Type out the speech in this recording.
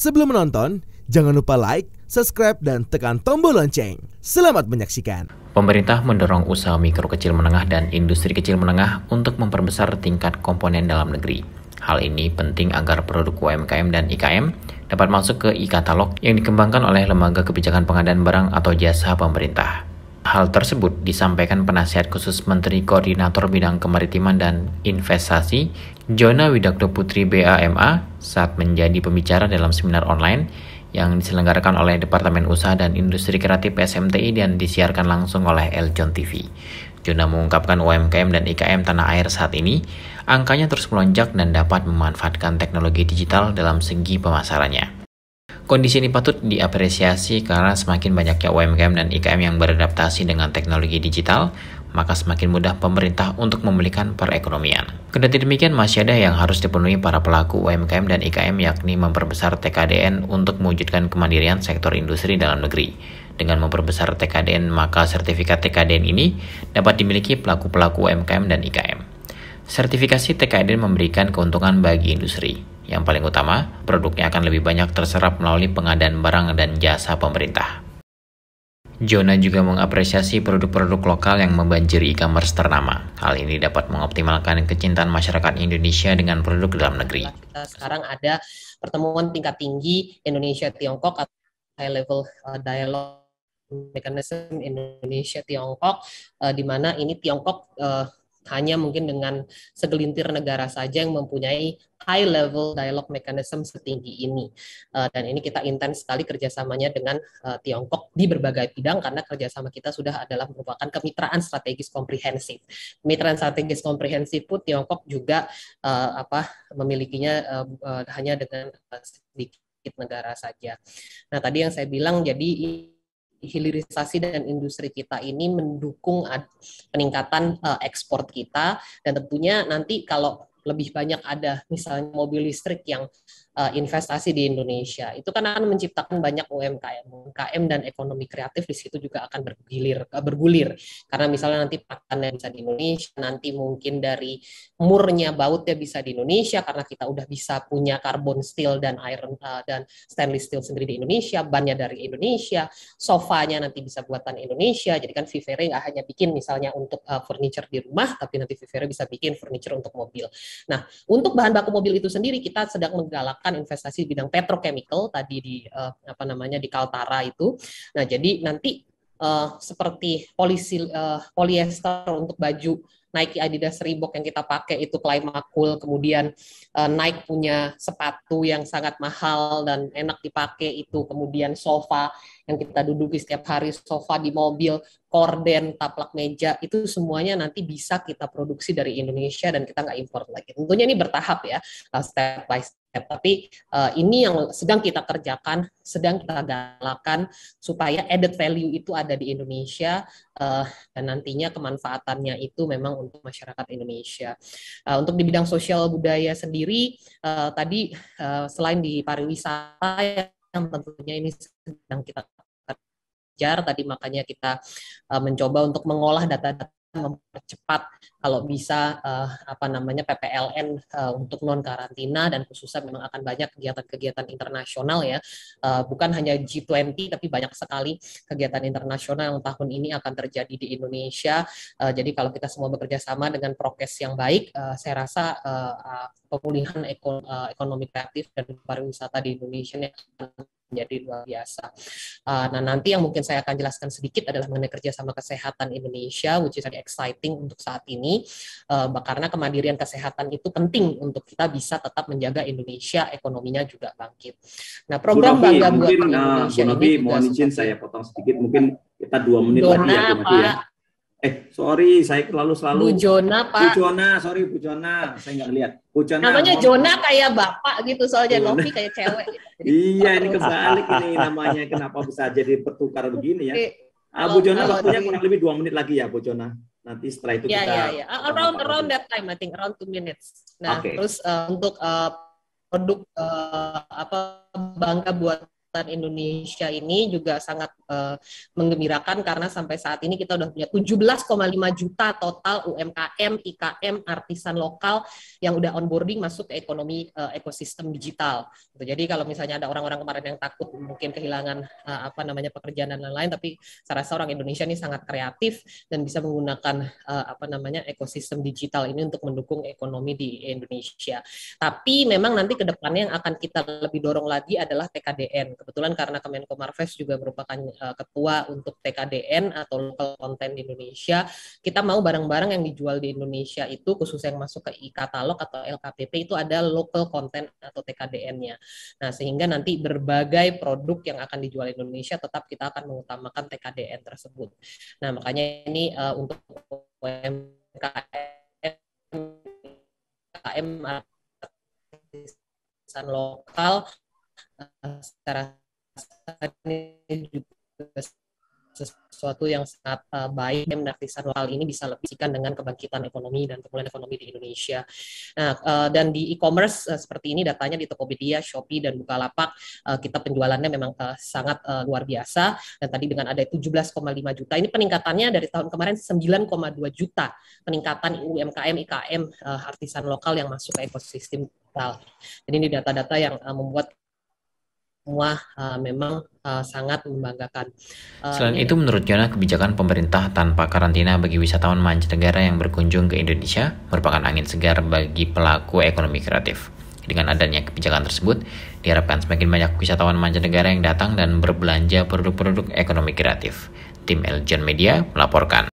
Sebelum menonton, jangan lupa like, subscribe, dan tekan tombol lonceng. Selamat menyaksikan. Pemerintah mendorong usaha mikro kecil menengah dan industri kecil menengah untuk memperbesar tingkat komponen dalam negeri. Hal ini penting agar produk UMKM dan IKM dapat masuk ke e-katalog yang dikembangkan oleh Lembaga Kebijakan Pengadaan Barang atau Jasa Pemerintah. Hal tersebut disampaikan Penasihat Khusus Menteri Koordinator Bidang Kemaritiman dan Investasi, Jona Widakdo Putri BAMA, saat menjadi pembicara dalam seminar online yang diselenggarakan oleh Departemen Usaha dan Industri Kreatif SMTI dan disiarkan langsung oleh Eljon TV. Jona mengungkapkan UMKM dan IKM tanah air saat ini, angkanya terus melonjak dan dapat memanfaatkan teknologi digital dalam segi pemasarannya. Kondisi ini patut diapresiasi karena semakin banyaknya UMKM dan IKM yang beradaptasi dengan teknologi digital, maka semakin mudah pemerintah untuk memulihkan perekonomian. Kendati demikian, masih ada yang harus dipenuhi para pelaku UMKM dan IKM, yakni memperbesar TKDN untuk mewujudkan kemandirian sektor industri dalam negeri. Dengan memperbesar TKDN, maka sertifikat TKDN ini dapat dimiliki pelaku-pelaku UMKM dan IKM. Sertifikasi TKDN memberikan keuntungan bagi industri. Yang paling utama, produknya akan lebih banyak terserap melalui pengadaan barang dan jasa pemerintah. Jona juga mengapresiasi produk-produk lokal yang membanjiri e-commerce ternama. Hal ini dapat mengoptimalkan kecintaan masyarakat Indonesia dengan produk dalam negeri. Kita sekarang ada pertemuan tingkat tinggi Indonesia-Tiongkok atau high level dialogue mechanism Indonesia-Tiongkok, di mana ini Tiongkok hanya mungkin dengan segelintir negara saja yang mempunyai high level dialogue mechanism setinggi ini. Dan ini kita intens sekali kerjasamanya dengan Tiongkok di berbagai bidang, karena kerjasama kita sudah adalah merupakan kemitraan strategis komprehensif. Kemitraan strategis komprehensif pun Tiongkok juga memilikinya hanya dengan sedikit negara saja. Nah, tadi yang saya bilang, jadi hilirisasi dan industri kita ini mendukung peningkatan ekspor kita, dan tentunya nanti kalau lebih banyak ada misalnya mobil listrik yang investasi di Indonesia, itu kan akan menciptakan banyak UMKM dan ekonomi kreatif di situ juga akan bergulir, karena misalnya nanti pakannya bisa di Indonesia, nanti mungkin dari murnya bautnya bisa di Indonesia karena kita udah bisa punya carbon steel dan iron dan stainless steel sendiri di Indonesia, bannya dari Indonesia, sofanya nanti bisa buatan Indonesia. Jadi kan Vivere nggak hanya bikin misalnya untuk furniture di rumah, tapi nanti Vivere bisa bikin furniture untuk mobil. Nah, untuk bahan baku mobil itu sendiri kita sedang menggalakkan investasi di bidang petrochemical tadi di di Kaltara itu. Nah, jadi nanti seperti polyester untuk baju Nike, Adidas, Reebok yang kita pakai itu Climacool, kemudian Nike punya sepatu yang sangat mahal dan enak dipakai itu, kemudian sofa yang kita duduki setiap hari, sofa di mobil, korden, taplak meja, itu semuanya nanti bisa kita produksi dari Indonesia dan kita nggak import lagi. Tentunya ini bertahap ya, step by step. Tapi ini yang sedang kita kerjakan, sedang kita galakan supaya added value itu ada di Indonesia, dan nantinya kemanfaatannya itu memang untuk masyarakat Indonesia. Untuk di bidang sosial budaya sendiri, tadi selain di pariwisata yang tentunya ini sedang kita kejar, tadi makanya kita mencoba untuk mengolah data-data, mempercepat kalau bisa PPLN untuk non karantina, dan khususnya memang akan banyak kegiatan-kegiatan internasional ya, bukan hanya G20 tapi banyak sekali kegiatan internasional yang tahun ini akan terjadi di Indonesia. Jadi kalau kita semua bekerja sama dengan prokes yang baik, saya rasa pemulihan ekonomi kreatif dan pariwisata di Indonesia ini akan menjadi luar biasa. Nah, nanti yang mungkin saya akan jelaskan sedikit adalah mengenai kerjasama kesehatan Indonesia, which is very exciting untuk saat ini, karena kemandirian kesehatan itu penting untuk kita bisa tetap menjaga Indonesia ekonominya juga bangkit. Nah, program Bangga Buatan Indonesia ini juga mohon izin saya potong sedikit, mungkin kita 2 menit lagi ya, Bu Novi ya. Sorry, saya selalu Bu Jona, Pak. Bu Jona, sorry Bu Jona, saya nggak lihat. Bu Jona, namanya Jona kayak bapak gitu, soalnya Novi kayak cewek. Jadi, iya, ini kebalik ini namanya, kenapa bisa jadi bertukar begini ya? Bu Jona, waktunya kurang lebih 2 menit lagi ya, Bu Jona. Nanti setelah itu kita around that time, I think around 2 minutes. Nah, terus untuk produk Bangga Buatan Indonesia ini juga sangat menggembirakan karena sampai saat ini kita udah punya 17,5 juta total UMKM, IKM, artisan lokal yang udah onboarding masuk ke ekonomi ekosistem digital. Jadi kalau misalnya ada orang-orang kemarin yang takut mungkin kehilangan pekerjaan dan lain-lain, tapi saya rasa orang Indonesia ini sangat kreatif dan bisa menggunakan ekosistem digital ini untuk mendukung ekonomi di Indonesia. Tapi memang nanti ke depannya yang akan kita lebih dorong lagi adalah TKDN. Kebetulan karena Kemenko Marves juga merupakan ketua untuk TKDN atau Local Content di Indonesia, kita mau barang-barang yang dijual di Indonesia itu, khususnya yang masuk ke e-katalog atau LKPP, itu ada Local Content atau TKDN-nya. Nah, sehingga nanti berbagai produk yang akan dijual di Indonesia tetap kita akan mengutamakan TKDN tersebut. Nah, makanya ini untuk UMKM artisan lokal, secara ini juga sesuatu yang sangat baik. Artisan lokal ini bisa lebih dengan kebangkitan ekonomi dan pemulihan ekonomi di Indonesia. Nah, dan di e-commerce seperti ini datanya di Tokopedia, Shopee, dan Bukalapak, kita penjualannya memang sangat luar biasa. Dan tadi dengan ada 17,5 juta, ini peningkatannya dari tahun kemarin 9,2 juta peningkatan UMKM, IKM, artisan lokal yang masuk ke ekosistem digital. Jadi ini data-data yang membuat semua memang sangat membanggakan. Selain itu, menurut Jona, kebijakan pemerintah tanpa karantina bagi wisatawan mancanegara yang berkunjung ke Indonesia merupakan angin segar bagi pelaku ekonomi kreatif. Dengan adanya kebijakan tersebut, diharapkan semakin banyak wisatawan mancanegara yang datang dan berbelanja produk-produk ekonomi kreatif. Tim Eljon Media melaporkan.